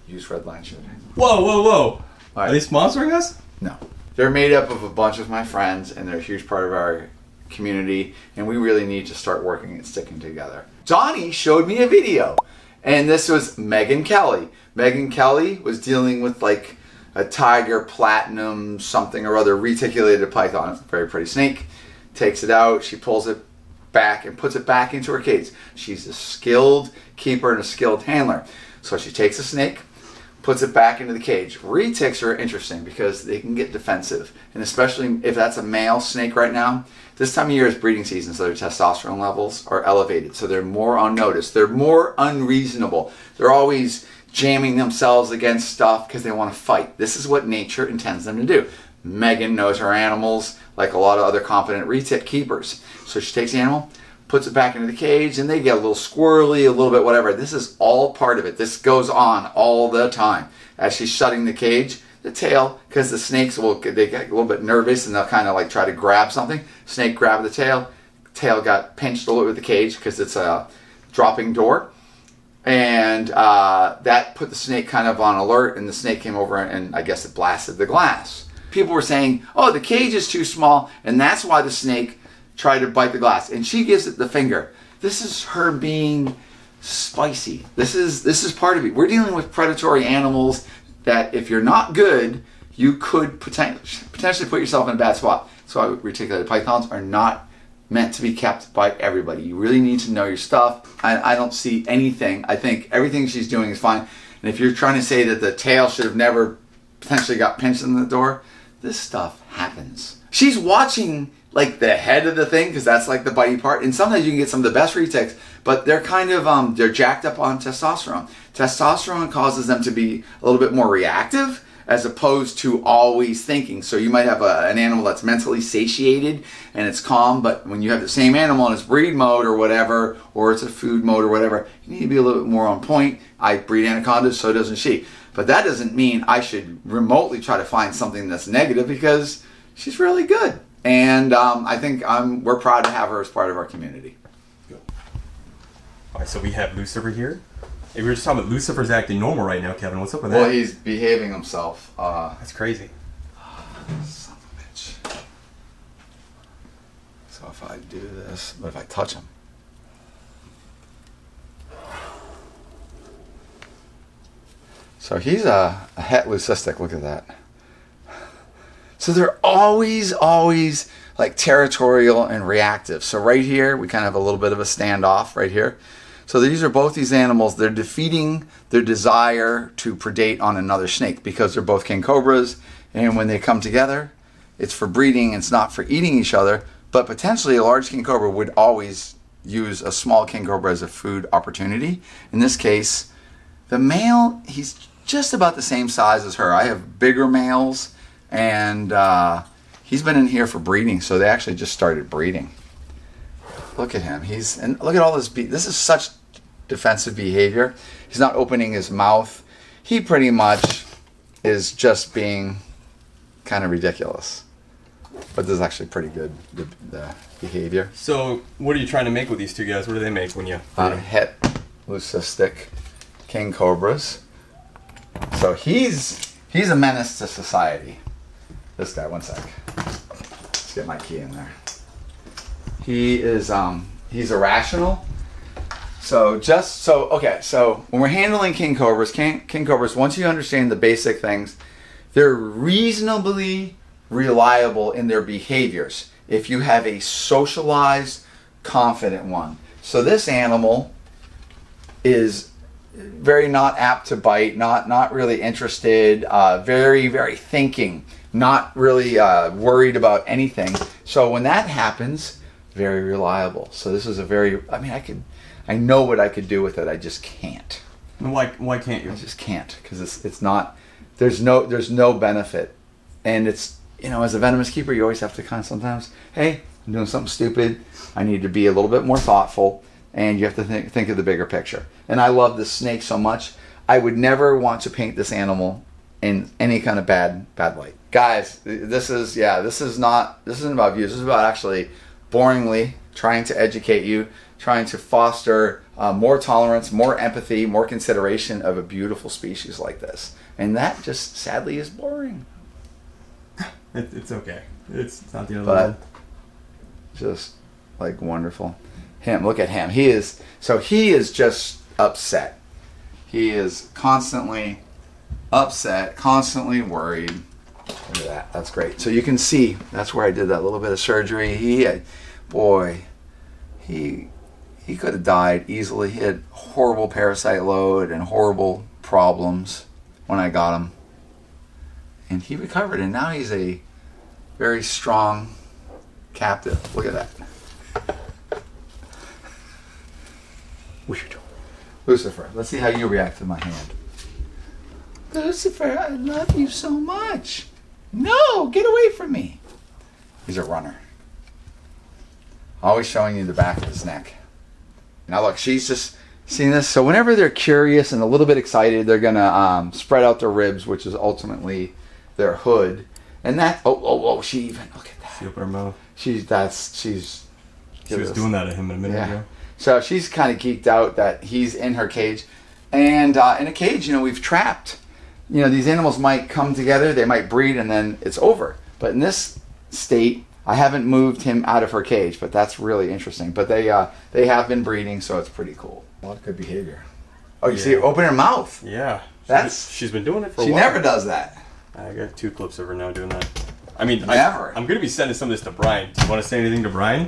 use red line shooting. Whoa, whoa, whoa. Right. Are they sponsoring us? No. They're made up of a bunch of my friends, and they're a huge part of our community, and we really need to start working and sticking together. Donny showed me a video, and this was McCurley. McCurley was dealing with like a tiger platinum something or other reticulated python. It's a very pretty snake. Takes it out, she pulls it back and puts it back into her cage. She's a skilled keeper and a skilled handler. So she takes the snake, puts it back into the cage. Retics are interesting because they can get defensive, and especially if that's a male snake right now. This time of year is breeding season, so their testosterone levels are elevated, so they're more on notice. They're more unreasonable. They're always jamming themselves against stuff because they want to fight. This is what nature intends them to do. Megan knows her animals like a lot of other competent retic keepers. So she takes the animal, puts it back into the cage, and they get a little squirrely, a little bit whatever. This is all part of it. This goes on all the time. As she's shutting the cage, the tail, because the snakes they get a little bit nervous and they'll kind of like try to grab something. Snake grabbed the tail. Tail got pinched a little bit with the cage because it's a dropping door. And that put the snake kind of on alert, and the snake came over and I guess it blasted the glass. People were saying, oh, the cage is too small, and that's why the snake tried to bite the glass. And she gives it the finger. This is her being spicy. This is part of it. We're dealing with predatory animals that if you're not good, you could potentially put yourself in a bad spot. That's why reticulated pythons are not meant to be kept by everybody. You really need to know your stuff. I don't see anything. I think everything she's doing is fine. And if you're trying to say that the tail should have never potentially got pinched in the door, this stuff happens. She's watching like the head of the thing because that's like the bitey part. And sometimes you can get some of the best retics, but they're kind of they're jacked up on testosterone. Testosterone causes them to be a little bit more reactive as opposed to always thinking. So you might have an animal that's mentally satiated and it's calm, but when you have the same animal in its breed mode or whatever, or it's a food mode or whatever, you need to be a little bit more on point. I breed anacondas, so doesn't she. But that doesn't mean I should remotely try to find something that's negative because she's really good. And I think we're proud to have her as part of our community. All right, so we have Lucifer here. If we were just talking about Lucifer's acting normal right now, Kevin. What's up with that? Well, he's behaving himself. That's crazy. Son of a bitch. So if I do this, but if I touch him. So he's a het leucistic. Look at that. So they're always like territorial and reactive. So right here, we kind of have a little bit of a standoff right here. So these are both these animals. They're defeating their desire to predate on another snake because they're both king cobras. And when they come together, it's for breeding. It's not for eating each other. But potentially a large king cobra would always use a small king cobra as a food opportunity. In this case, the male, he's just about the same size as her. I have bigger males, and he's been in here for breeding. So they actually just started breeding. Look at him. And look at all this. This is such defensive behavior. He's not opening his mouth. He pretty much is just being kind of ridiculous. But this is actually pretty good, the behavior. So what are you trying to make with these two guys? What do they make when you... Het leucistic king cobras. So he's a menace to society. This guy, one sec. Let's get my key in there. He is, he's irrational. So so when we're handling king cobras, once you understand the basic things, they're reasonably reliable in their behaviors if you have a socialized, confident one. So this animal is very not apt to bite, not really interested, very, very thinking, not really worried about anything. So when that happens, very reliable. So this is a very, I know what I could do with it, I just can't. Why can't you? I just can't, because it's not, there's no benefit. And it's, as a venomous keeper, you always have to kind of sometimes, hey, I'm doing something stupid, I need to be a little bit more thoughtful, and you have to think of the bigger picture. And I love this snake so much, I would never want to paint this animal in any kind of bad light. Guys, this isn't about views, this is about actually boringly trying to educate you, trying to foster more tolerance, more empathy, more consideration of a beautiful species like this. And that just sadly is boring. It's okay. It's not the end of the world. Just like wonderful. Him, look at him. He is just upset. He is constantly upset, constantly worried. Look at that. That's great. So you can see that's where I did that little bit of surgery. He could have died easily. He had horrible parasite load and horrible problems when I got him. And he recovered, and now he's a very strong captive. Look at that. Weird. Lucifer, let's see how you react to my hand. Lucifer, I love you so much. No, get away from me. He's a runner. Always showing you the back of his neck. Now look, she's just seeing this. So whenever they're curious and a little bit excited, they're gonna spread out their ribs, which is ultimately their hood. And that, she even, look at that. She opened her mouth. She was doing that at him a minute ago. So she's kind of geeked out that he's in her cage. And in a cage, we've trapped. These animals might come together, they might breed, and then it's over. But in this state, I haven't moved him out of her cage, but that's really interesting. But they have been breeding, so it's pretty cool. A lot of good behavior. Oh, you see her open her mouth. Yeah. She's been doing it for a while. She never does that. I got 2 clips of her now doing that. I mean, never. I'm going to be sending some of this to Brian. Do you want to say anything to Brian?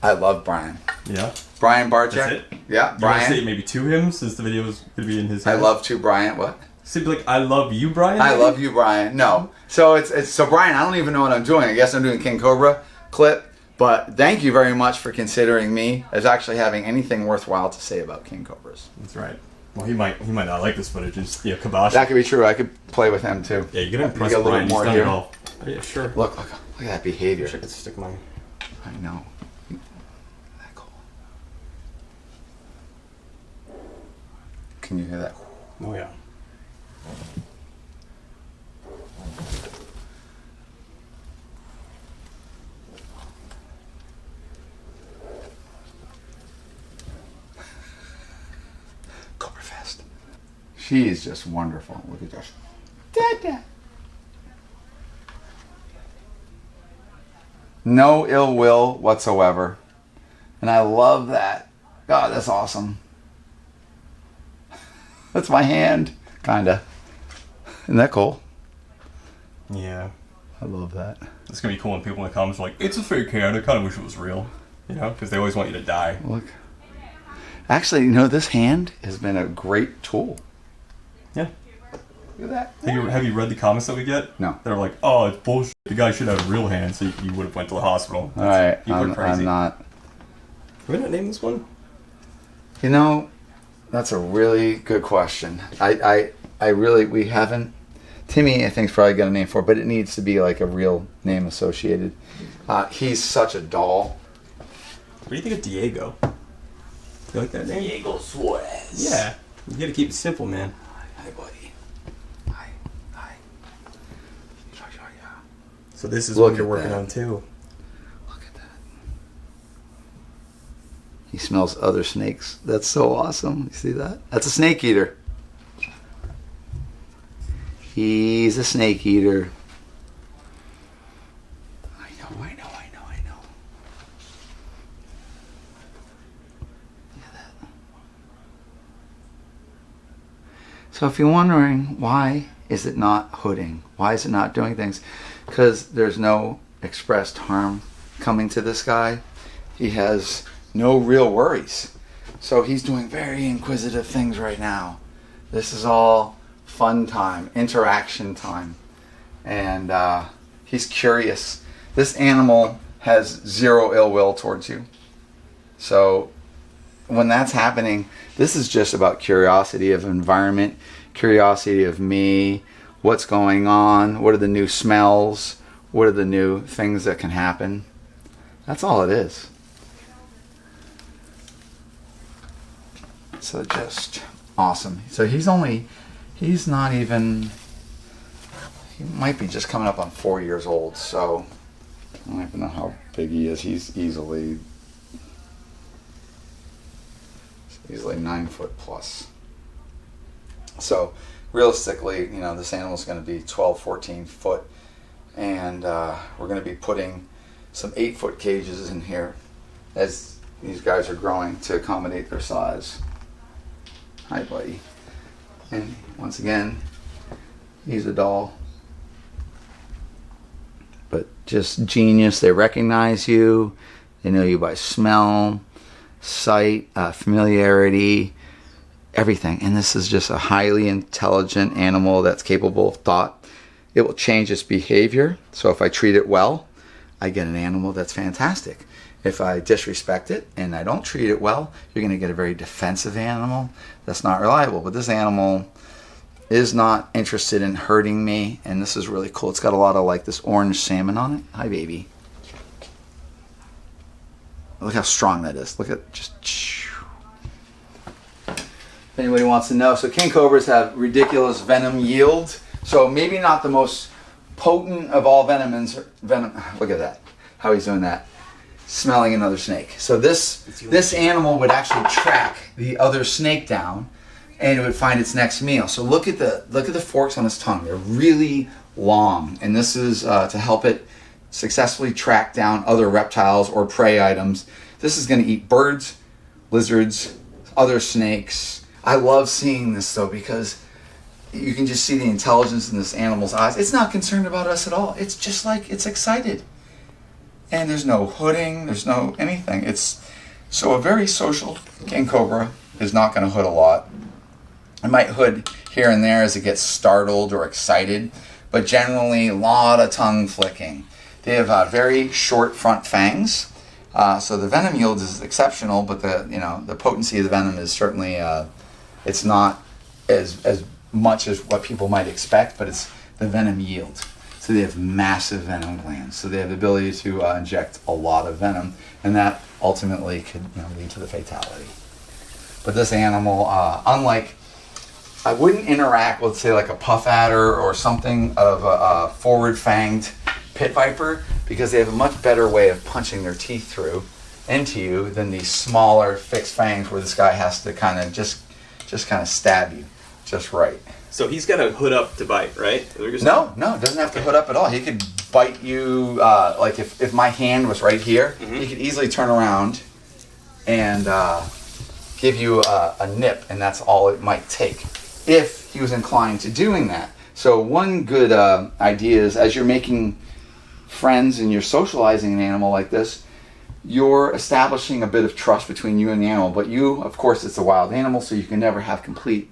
I love Brian. Yeah. Brian Barczyk. That's it? Yeah, You Brian. want to say maybe to him since the video is going to be in his I head? love to Brian. What? So like, I love you, Brian? I love you, Brian. No. So it's Brian, I don't even know what I'm doing. I guess I'm doing King Cobra clip. But thank you very much for considering me as actually having anything worthwhile to say about King Cobras. That's right. Well, he might not like this footage. Just kibosh. That could be true. I could play with him too. Yeah, you gotta impress get a little Brian. more He's done here. it all. Oh, yeah, sure. Look at that behavior. I wish I could stick mine. I know. That cool. Can you hear that? Oh yeah. Coverfest. She is just wonderful. Look at Josh. Dada. No ill will whatsoever. And I love that. God, that's awesome. That's my hand. Kinda. Isn't that cool? Yeah. I love that. It's gonna be cool when people in the comments are like, "It's a fake hand. I kind of wish it was real." Because they always want you to die. Look. Actually, this hand has been a great tool. Yeah. Look at that. Have you read the comments that we get? No. They're like, "Oh, it's bullshit. The guy should have a real hand, so you would have went to the hospital." All right. People are crazy. I'm not. Can we not name this one? That's a really good question. We haven't. Timmy, I think, is probably got a name for it, but it needs to be like a real name associated. He's such a doll. What do you think of Diego? You like that name? Diego Suarez. Yeah. You gotta keep it simple, man. Hi, buddy. Hi. So this is Look what you're at working that. on too. Look at that. He smells other snakes. That's so awesome. You see that? That's a snake eater. He's a snake eater. I know. Look at that. So if you're wondering why is it not hooding? Why is it not doing things? Because there's no expressed harm coming to this guy. He has no real worries. So he's doing very inquisitive things right now. This is all fun time, interaction time. And he's curious. This animal has zero ill will towards you. So when that's happening, this is just about curiosity of environment, curiosity of me, what's going on, what are the new smells, what are the new things that can happen. That's all it is. So just awesome. So he might be just coming up on 4 years old, so I don't even know how big he is. He's easily easily 9 foot plus. So realistically, you know, this animal is going to be 12, 14 foot, and we're going to be putting some 8-foot cages in here as these guys are growing to accommodate their size. Hi, buddy. And once again, he's a doll. But just genius. They recognize you. They know you by smell, sight, familiarity, everything. And this is just a highly intelligent animal that's capable of thought. It will change its behavior. So if I treat it well, I get an animal that's fantastic. If I disrespect it and I don't treat it well, you're going to get a very defensive animal that's not reliable. But this animal is not interested in hurting me, and this is really cool. It's got a lot of like this orange salmon on it. Hi, baby. Look how strong that is. Look at just. If anybody wants to know, so king cobras have ridiculous venom yield. So maybe not the most potent of all venom. Look at that. How he's doing that. Smelling another snake. So this animal would actually track the other snake down, and it would find its next meal. So look at the forks on its tongue. They're really long, and this is to help it successfully track down other reptiles or prey items. This is going to eat birds, lizards, other snakes. I love seeing this though, because you can just see the intelligence in this animal's eyes. It's not concerned about us at all. It's just like it's excited. And there's no hooding, there's no anything. So a very social king cobra is not going to hood a lot. It might hood here and there as it gets startled or excited, but generally a lot of tongue flicking. They have very short front fangs, so the venom yield is exceptional, but the potency of the venom is certainly it's not as much as what people might expect, but it's the venom yield. So they have massive venom glands. So they have the ability to inject a lot of venom, and that ultimately could lead to the fatality. But this animal, unlike, I wouldn't interact with, say, like a puff adder or something of a forward-fanged pit viper, because they have a much better way of punching their teeth through into you than these smaller fixed fangs where this guy has to kind of just kind of stab you just right. So he's got to hood up to bite, right? No, it doesn't have to hood up at all. He could bite you, like if my hand was right here, he could easily turn around and give you a nip, and that's all it might take if he was inclined to doing that. So one good idea is, as you're making friends and you're socializing an animal like this, you're establishing a bit of trust between you and the animal. But you, of course, it's a wild animal, so you can never have complete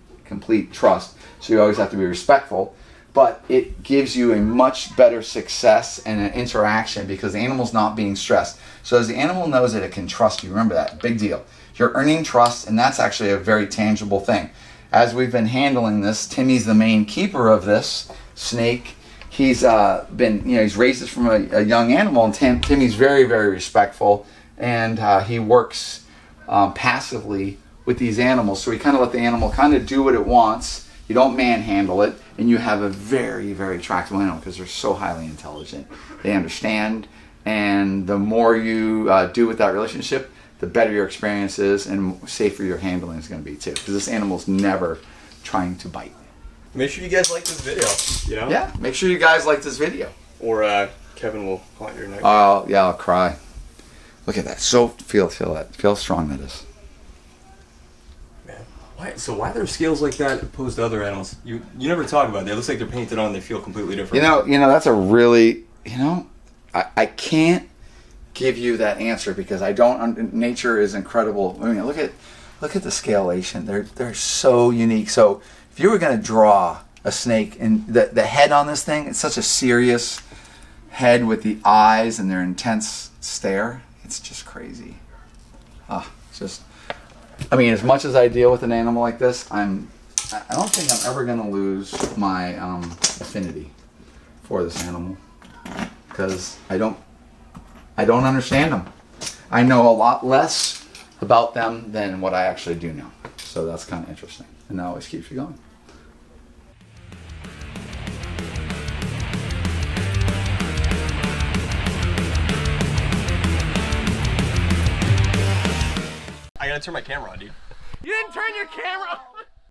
trust. So you always have to be respectful, but it gives you a much better success and an interaction because the animal's not being stressed. So as the animal knows that it can trust you, remember that, big deal. You're earning trust, and that's actually a very tangible thing. As we've been handling this, Timmy's the main keeper of this snake. He's he's raised this from a young animal, and Timmy's very, very respectful, and he works passively with these animals. So we kind of let the animal kind of do what it wants. You don't manhandle it, and you have a very, very attractive animal because they're so highly intelligent. They understand, and the more you do with that relationship, the better your experience is and safer your handling is going to be too. Because this animal's never trying to bite. Make sure you guys like this video. You know? Yeah, make sure you guys like this video. Or Kevin will haunt your neck. Oh, yeah, I'll cry. Look at that. So feel that. Feel how strong that is. Why are there scales like that opposed to other animals? You never talk about that. It looks like they're painted on. They feel completely different. You know that's a really, I can't give you that answer because I don't. Nature is incredible. I mean, look at the scalation. They're so unique. So if you were going to draw a snake, and the head on this thing, it's such a serious head with the eyes and their intense stare. It's just crazy. I mean, as much as I deal with an animal like this, I don't think I'm ever going to lose my affinity for this animal because I don't understand them. I know a lot less about them than what I actually do know. So that's kind of interesting, and that always keeps you going. I gotta turn my camera on, dude. You didn't turn your camera.